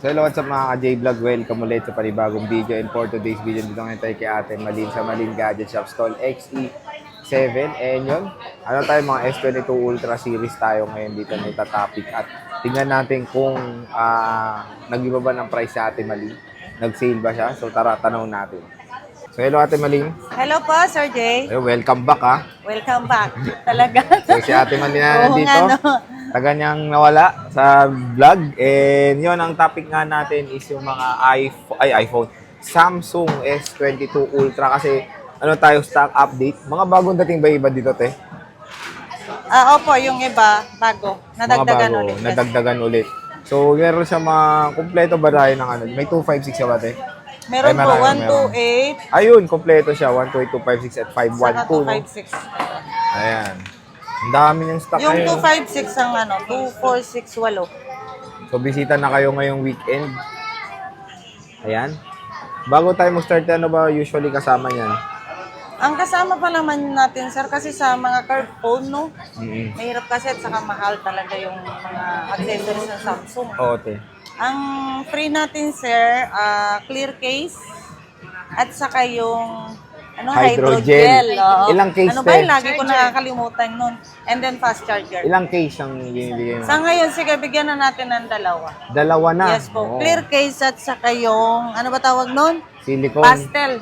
So hello, what's up mga ka-J-Vlog? Welcome ulit sa panibagong video. And for today's video, dito ngayon tayo kay Ate Malin sa Malin Gadget Shop Stall XE7. And yun, ano tayo mga S22 Ultra Series tayo ngayon dito na itatopic. At tingnan natin kung nag-iba ba ng price sa Ate Malin. Nag-sale ba siya? So tara, tanong natin. So hello Ate Malin. Hello po, Sir Jay. Welcome back ha. Welcome back. Talaga. So si Ate Malin na Oo nandito. nga, no? Taga niyang nawala sa vlog. And yun, ang topic nga natin is yung mga iPhone. Samsung S22 Ultra kasi ano tayo, stock update. Mga bagong dating ba iba dito, te? Opo, yung iba, bago. Nadagdagan ulit. Yes. Nadagdagan ulit. So, meron siya mga kumpleto ba tayo ng ano? May 256 siya ba, te? Meron Ay, po, meron. 128. Ayun, kumpleto siya. 128, 256 at Saka 512. No? 256. Ayan. Ang dami niyang stock Yung ngayon. 256 ang 2468. So, bisita na kayo ngayong weekend. Ayan. Bago tayo mag-start, ano ba usually kasama niyan? Ang kasama pa naman natin, sir, kasi sa mga curved phone, no? Mm-hmm. Mahirap kasi at saka mahal talaga yung mga accessories ng Samsung. Oo, te. Ang free natin, sir, clear case at saka yung Hydrogel. Oo. Ilang case, Ano ba te? yung lagi ko nakakalimutan nun? And then fast charger. Ilang case ang binibigay mo? Sa ngayon, sige, bigyan na natin ng dalawa. Dalawa na. Yes po. Oo. Clear case at saka yung, ano ba tawag nun? Silicone. Pastel.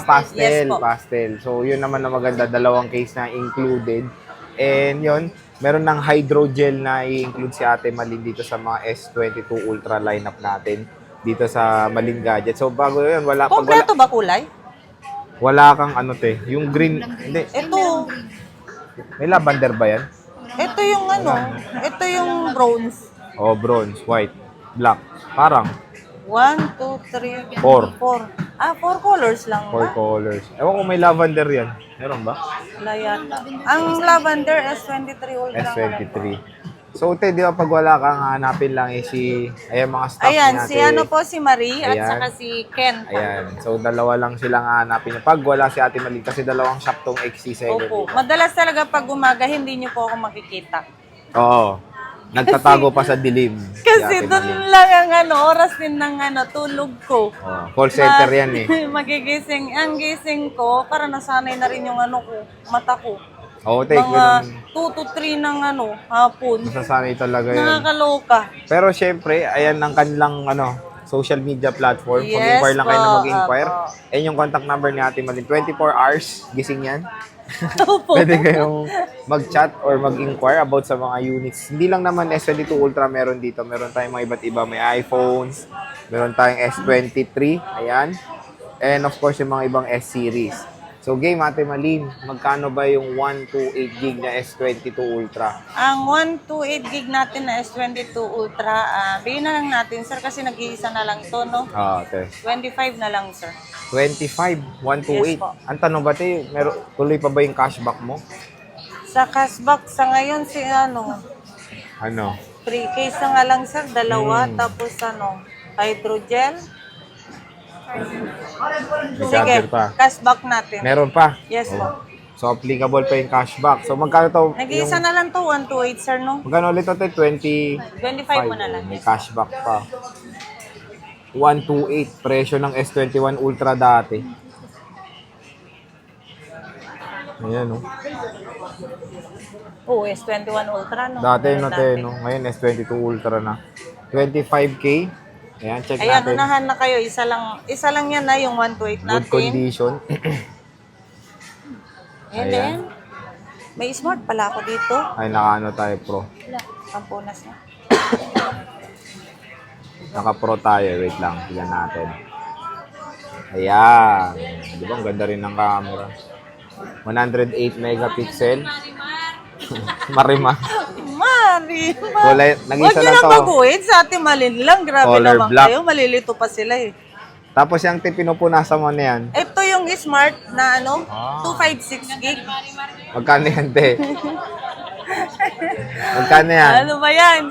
Pastel. Yes po. Pastel. So, yun naman na maganda. Dalawang case na included. And yun, meron ng hydrogel na i-include si Ate Malin dito sa mga S22 Ultra lineup natin. Dito sa Malin Gadget. So, bago yun, Kompleto ba kulay? wala kang ano, te. Yung green. Hindi. Ito. May lavender ba yan? Ito yung ano. Ito yung bronze. Oh, bronze, white, black. Parang 1, 2, 3, 4. 4. 4 colors lang 4 ba? colors. Ewan ko may lavender yan. Meron ba? Wala yata. Ang lavender S23 Ultra. S23. So, te, di ba pag wala kang hanapin lang si, ayan mga staff Ayan, natin. si ano po, si Marie at Ayan. saka si Ken. Ayan. So, dalawa lang silang hanapin. Pag wala si Ate Malin, kasi dalawang shop tong XC7. Opo. Madalas talaga pag umaga, hindi niyo po ako makikita. Oo. Nagtatago pa sa dilim. si Kasi Ate doon Malin. lang ang oras din ng tulog ko. Oh, call center yan eh. Magigising. Ang gising ko, para nasanay na rin yung ko, mata ko. Oo, te. Mga 2 to 3 ng hapon. Masasanay talaga yan. Nakakaloka. Pero syempre, ayan ang kanilang social media platform. Yes Mag-inquire lang kayo na po, mag-inquire. apo. Ayan yung contact number ni Ate Malin. 24 hours, gising yan. Opo. Pwede kayong mag-chat or mag-inquire about sa mga units. Hindi lang naman S22 Ultra meron dito. Meron tayong mga iba't iba. May iPhones. Meron tayong S23. Ayan. And of course, yung mga ibang S-series. So, game Ate Malin, magkano ba yung 128 gig na S22 Ultra? Ang 128 gig natin na S22 Ultra, bigyan na lang natin, sir, kasi nag-iisa na lang to, no? Okay. 25 na lang, sir. 25, 128. Yes po. Ang tanong ba, te, tuloy pa ba yung cashback mo? Sa cashback, sa ngayon, si Ano? free case na nga lang, sir, dalawa, Hmm. tapos hydrogel. May Sige, charger pa. cashback natin. Meron pa? Yes po. So, applicable pa yung cashback. So, magkano to? Nag-iisa na lang to, 128, sir, no? Magkano ulit to, te? 20? 25 mo na lang. May cashback pa. 128. Presyo ng S21 Ultra dati. Ayan, no? Oo, S21 Ultra, no? Dati, no, te, no? Ngayon, S22 Ultra na. 25K. Ayan, check Ayan, natin. unahan na kayo. Isa lang yan na yung 128 Good natin. condition. And Ayan. then, may smart pala ako dito. Ay, naka-ano tayo, pro. Wala, kampunas na. Naka-pro tayo. Wait lang. Tignan natin. Ayan. Di ba? Ang ganda rin ng camera. 108 megapixel. Marima. Mari, Kulay, Huwag nag-isa nyo lang na to. baguhin. Sa Ate Malin lang. Grabe Color naman black. kayo. Malilito pa sila eh. Tapos yung pinupunasan mo na yan. Ito yung smart na 256 gig. Magkano yan, te? Magkano yan? Ano ba yan?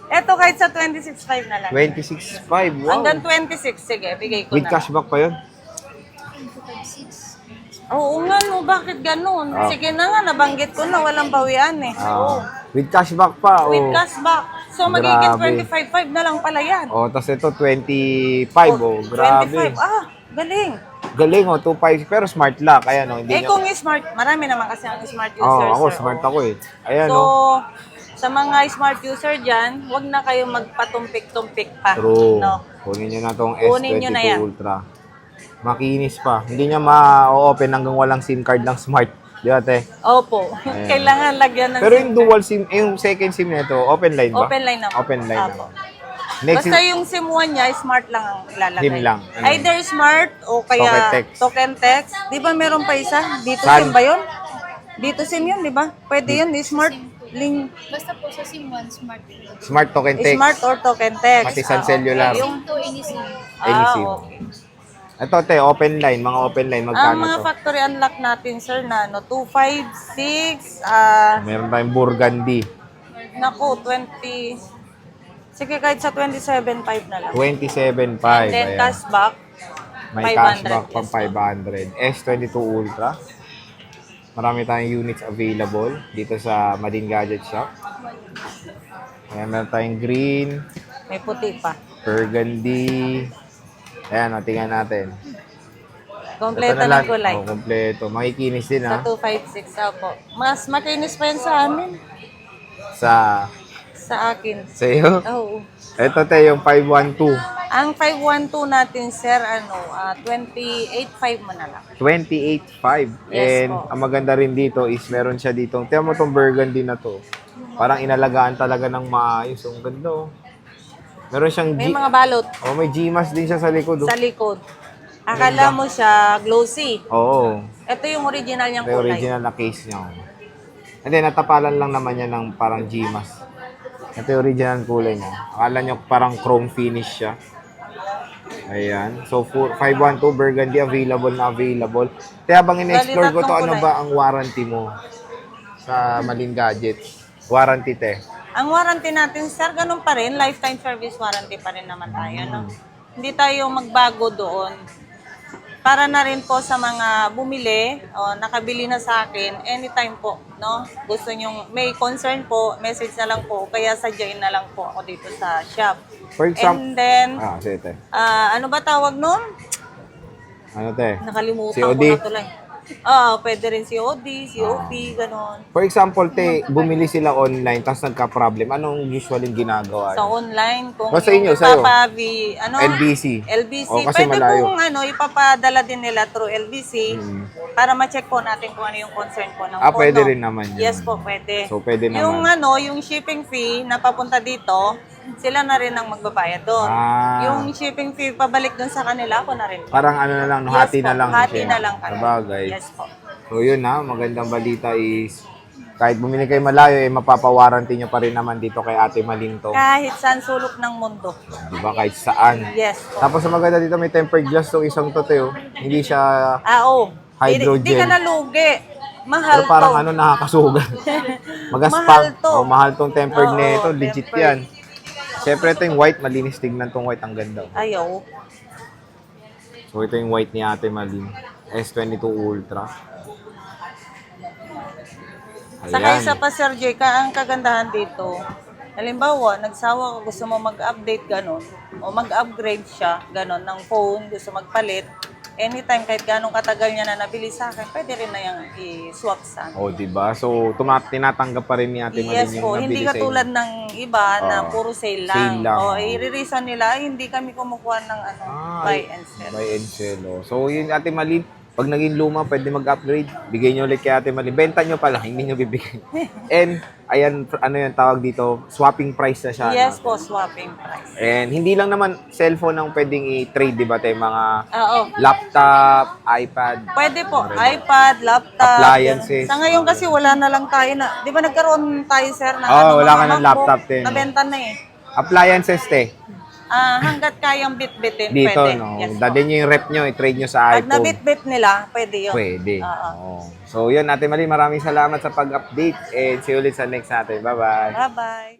Ito kahit sa 26.5 na lang. 26.5. Wow. Hanggang 26. Sige, bigay ko With na. cashback pa yun? Oo nga, no. Bakit ganun? Sige na nga, nabanggit ko na walang bawian eh. Oo. With cashback pa. With Oh. cashback. So, magiging Grabe. 25.5 na lang pala yan. Oh, tapos ito 25. Oh, grabe. 25. Galing. Galing oh, 2.5 pero smart lock. Ayan oh, hindi Kung smart, marami naman kasi ang smart user, ako sir. smart ako eh. Ayan So, oh. sa mga smart user dyan, huwag na kayo magpatumpik-tumpik pa. True. No? Kunin nyo na tong Kunin nyo na S22 yan. Ultra. Makinis pa. Hindi niya ma-open hanggang walang SIM card ng smart. Di ba, te? Opo. Ayan. Kailangan lagyan ng Pero SIM yung card. dual SIM, yung second SIM nito, open line ba? Open line naman. Open line Apo. naman. Next Basta yung SIM 1 niya, smart lang ang ilalagay. SIM lang. Ano? Either smart o kaya Token text. token text. Di ba meron pa isa? Dito Saan? SIM ba yun? Dito SIM yun, di ba? Pwede yun, smart link. Basta po sa SIM 1, smart. Smart token text. Smart or token text. Pati Sun Cellular. okay. Yung to any SIM. Any SIM. Okay. Ito, te, open line. Mga open line, Ang magkano mga to? factory unlock natin, sir, na 256, Meron tayong Burgundy. naku, 20, sige kahit sa 27.5 na lang. 27.5. And then Ayan. cashback, May 500 cashback pang yes, 500. S22 Ultra. Marami tayong units available dito sa Madin Gadget Shop. Ayan, meron tayong green, may puti pa. burgundy. Ayan, o, tingnan natin. Kompleto Ito na ng kulay. Oh, kompleto. Makikinis din Sa ha. 256, po. Mas makinis pa yan sa amin. Sa Sa akin. sa'yo. Oo. Ito te, yung 512. Ang 512 natin, sir, 28.5 mo na lang. 28.5. Yes, And po. ang maganda rin dito is meron siya dito. Tingnan mo tong burgundy na to. Parang inalagaan talaga ng maayos. Ang ganda oh. Meron siyang May mga balot may GMAS din siya sa likod. Oh. sa likod. Akala mo siya glossy. Oo. Ito yung original niyang May kulay. original na case niya. Oh. And then, natapalan lang naman niya ng parang GMAS. Ito yung original kulay niya. Akala niyo parang chrome finish siya. Ayan. So, 512 burgundy available na available. Kaya habang in-explore ko to, Tatlong ano kulay. ba ang warranty mo sa Malin Gadgets? Warranty, te. Ang warranty natin, sir, ganun pa rin. Lifetime service warranty pa rin naman tayo, no? Hindi tayo magbago doon. Para na rin po sa mga bumili o nakabili na sa akin, anytime po, no? Gusto nyong may concern po, message na lang po, kaya sadyain na lang po ako dito sa shop. For example, And then, sige, te. ano ba tawag nun? Ano, te? Nakalimutan COD? ko na tuloy. Pwede rin COD, COP, ganon. For example, te, bumili sila online tapos nagka-problem. Anong usually ginagawa Sa niyo? online, kung O, sa inyo, sa'yo? LBC. LBC. O, kasi Pwede malayo. kung ipapadala din nila through LBC para ma-check po natin kung ano yung concern po ng phone. Pwede no? rin naman yun. Yes po, pwede. So, pwede naman. Yung shipping fee na papunta dito, sila na rin ang magbabayad doon. Yung shipping fee pabalik doon sa kanila, ako na rin. Parang ano na lang, no, Yes hati po, na lang. hati siya. na lang kami. Sabagay. Yes po. So yun ha, magandang balita is kahit bumili kayo malayo, mapapawarranty nyo pa rin naman dito kay Ate Malinto. Kahit saan sulok ng mundo. Diba? Kahit saan. Yes po. Tapos ang maganda dito, may tempered glass tong isang to, Teo. Hindi siya, Oo. Hydrogen. Hindi ka nalugi. Mahal pero parang to. nakakasugat. Magaspang. Mahal to. Mahal tong tempered Oo, nito. Legit tempered. yan. Siyempre ito yung white, malinis tignan tong white. Ang ganda. Ayaw. So ito yung white ni Ate Malin. S22 Ultra. Saka isa pa, Sir J, ang kagandahan dito, halimbawa, nagsawa ka, gusto mo mag-update, ganon, o mag-upgrade siya, ganon, ng phone, gusto magpalit, anytime, kahit ganong katagal niya na nabili sa akin, pwede rin na yung i-swap sa akin. Oh, diba? So, tinatanggap pa rin ni Ate Malin Yes yung po, nabili hindi sa katulad inyo. ng iba na Oo. puro sale Sale lang. lang. O, i-reason nila, ay, hindi kami kumukuha ng buy and sell. Buy and sell. Oh. So, yun, Ate Malin, pag naging luma, pwede mag-upgrade. Bigay nyo ulit kay Ate Malin. Benta nyo pa lang, hindi nyo bibigay. And, ayan, ano yung tawag dito? Swapping price na siya. Yes no? po, swapping price. And, hindi lang naman cellphone ang pwedeng i-trade, di ba? Tayo mga Oo. laptop, iPad. Pwede po, iPad, laptop. Appliances. Sa ngayon kasi wala na lang tayo na, di ba nagkaroon tayo, sir, na Wala mga ka ng MacBook, laptop din. Nabenta na eh. Appliances, te. Hanggat kayang bit-bitin, Dito, pwede. no? Yes po. Dadin nyo yung rep nyo, i-trade nyo sa Pag iPhone. nabit-bit nila, pwede yun. Pwede. Oo. Oo. So, yun, Ate Malin, maraming salamat sa pag-update and see you ulit sa next natin. Bye-bye. Bye-bye.